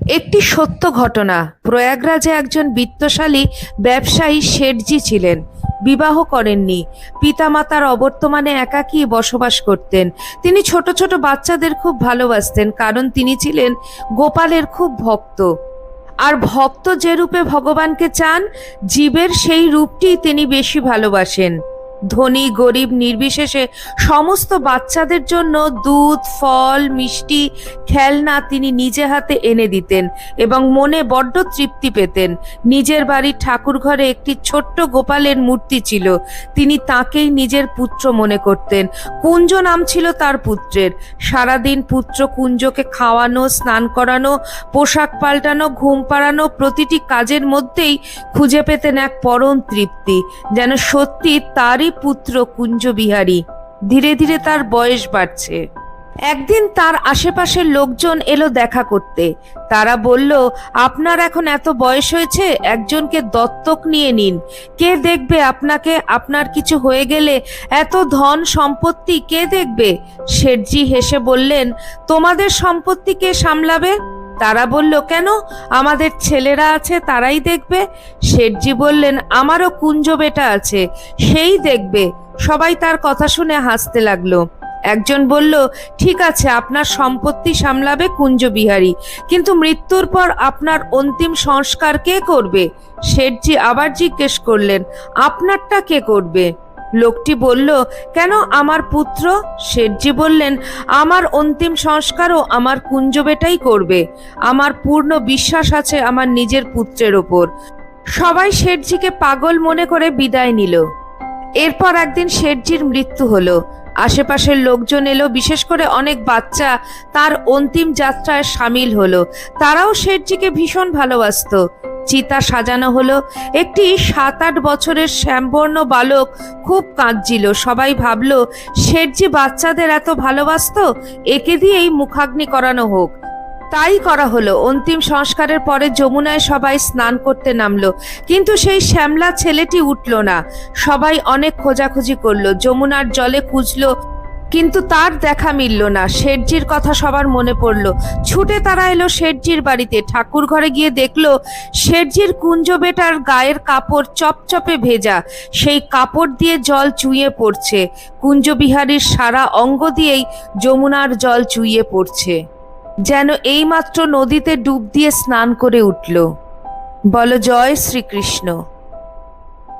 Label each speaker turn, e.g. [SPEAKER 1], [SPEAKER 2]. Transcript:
[SPEAKER 1] একটি সত্য ঘটনা। প্রয়াগরাজে একজন বিত্তশালী ব্যবসায়ী শেঠজি ছিলেন। বিবাহ করেননি। পিতামাতার অবর্তমানে একাকী বসবাস করতেন। তিনি ছোট ছোট বাচ্চাদের খুব ভালোবাসতেন, কারণ তিনি ছিলেন গোপালের খুব ভক্ত। আর ভক্ত যে রূপে ভগবানকে চান, জীবের সেই রূপটি তিনি বেশি ভালোবাসেন। ধনী গরিব নির্বিশেষে সমস্ত বাচ্চাদের জন্য দুধ, ফল, মিষ্টি, খেলনা তিনি নিজে হাতে এনে দিতেন এবং মনে বড্ড তৃপ্তি পেতেন। নিজের বাড়ির ঠাকুর ঘরে একটি ছোট্ট গোপালের মূর্তি ছিল। তিনি তাকেই নিজের পুত্র মনে করতেন। কুঞ্জ নাম ছিল তার পুত্রের। সারাদিন পুত্র কুঞ্জকে খাওয়ানো, স্নান করানো, পোশাক পাল্টানো, ঘুম পাড়ানো, প্রতিটি কাজের মধ্যেই খুঁজে পেতেন এক পরম তৃপ্তি, যেন সত্যি তারই পুত্র কুঞ্জবিহারী। ধীরে ধীরে তার বয়স বাড়ছে। একদিন তার আশেপাশের লোকজন এলো দেখা করতে। তারা বলল, আপনার এখন এত বয়স হয়েছে, একজনকে দত্তক নিয়ে নিন। কে দেখবে আপনাকে? আপনার কিছু হয়ে গেলে এত ধন সম্পত্তি কে দেখবে? শেঠজি হেসে বললেন, তোমাদের সম্পত্তি কে সামলাবে? তারা বলল, কেন, আমাদের ছেলেরা আছে, তারাই দেখবে। শেঠজি বললেন, আমারও কুঞ্জ বেটা আছে, সেই দেখবে। সবাই তার কথা শুনে হাসতে লাগলো। একজন বলল, ঠিক আছে, আপনার সম্পত্তি সামলাবে কুঞ্জবিহারী, কিন্তু মৃত্যুর পর আপনার অন্তিম সংস্কার কে করবে? শেঠজি আবার জিজ্ঞেস করলেন, আপনারটা কে করবে? লোকটি বলল, কেন, আমার পুত্র। শেঠজি বললেন, আমার অন্তিম সংস্কারও আমার কুঞ্জ বেটাই করবে। আমার পূর্ণ বিশ্বাস আছে আমার নিজের পুত্রের ওপর। সবাই শেঠজিকে পাগল মনে করে বিদায় নিল। এরপর একদিন শেঠজির মৃত্যু হলো। আশেপাশের লোকজন এলো, বিশেষ করে অনেক বাচ্চা তার অন্তিম যাত্রায় সামিল হলো। তারাও শেঠজিকে ভীষণ ভালোবাসতো। চিতা সাজানো হলো। একটি 7-8 বছরের শ্যামবর্ণ বালক খুব কাঁদছিল। সবাই ভাবলো, শেঠজি বাচ্চাদের এত ভালোবাসতো, একে দিয়েই মুখাগ্নি করানো হোক। তাই করা হলো। অন্তিম সংস্কারের পরে যমুনায় সবাই স্নান করতে নামলো, কিন্তু সেই শ্যামলা ছেলেটি উঠল না। সবাই অনেক খোঁজাখুঁজি করলো, যমুনার জলে খুঁজলো, কিন্তু তার দেখা মিলল না। শেঠজির কথা সবার মনে পড়লো। ছুটে তারা এলো শেঠজির বাড়িতে। ঠাকুর ঘরে গিয়ে দেখলো শেঠজির কুঞ্জ বেটার গায়ের কাপড় চপচপে ভেজা। সেই কাপড় দিয়ে জল চুইয়ে পড়ছে। কুঞ্জবিহারীর সারা অঙ্গ দিয়েই যমুনার জল চুইয়ে পড়ছে, যেন এইমাত্র নদীতে ডুব দিয়ে স্নান করে উঠল। বলো জয় শ্রীকৃষ্ণ।